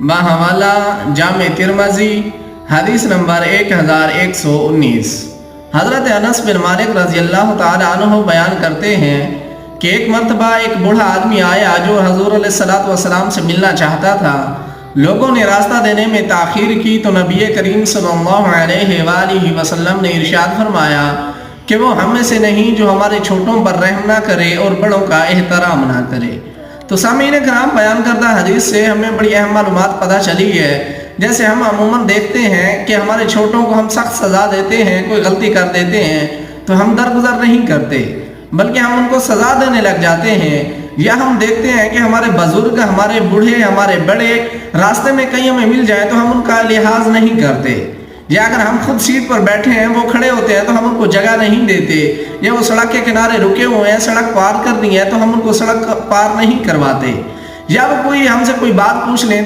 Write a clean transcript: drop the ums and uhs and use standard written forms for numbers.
بحوالہ جامع ترمذی حدیث نمبر 1119۔ حضرت انس بن مالک رضی اللہ تعالی عنہ بیان کرتے ہیں کہ ایک مرتبہ ایک بوڑھا آدمی آیا جو حضور علیہ السلام سے ملنا چاہتا تھا۔ لوگوں نے راستہ دینے میں تاخیر کی تو نبی کریم صلی اللہ علیہ وآلہ وسلم نے ارشاد فرمایا کہ وہ ہم میں سے نہیں جو ہمارے چھوٹوں پر رحم نہ کرے اور بڑوں کا احترام نہ کرے۔ تو سامعین کرام، بیان کردہ حدیث سے ہمیں بڑی اہم معلومات پتہ چلی ہے۔ جیسے ہم عموماً دیکھتے ہیں کہ ہمارے چھوٹوں کو ہم سخت سزا دیتے ہیں، کوئی غلطی کر دیتے ہیں تو ہم درگزر نہیں کرتے بلکہ ہم ان کو سزا دینے لگ جاتے ہیں۔ یا ہم دیکھتے ہیں کہ ہمارے بزرگ، ہمارے بوڑھے، ہمارے بڑے راستے میں کہیں ہمیں مل جائیں تو ہم ان کا لحاظ نہیں کرتے، یا اگر ہم خود سیٹ پر بیٹھے ہیں وہ کھڑے ہوتے ہیں تو ہم ان کو جگہ نہیں دیتے، یا وہ سڑک کے کنارے رکے ہوئے ہیں، سڑک پار کرنی ہے تو ہم ان کو سڑک پار نہیں کرواتے، یا وہ کوئی ہم سے کوئی بات پوچھ لیں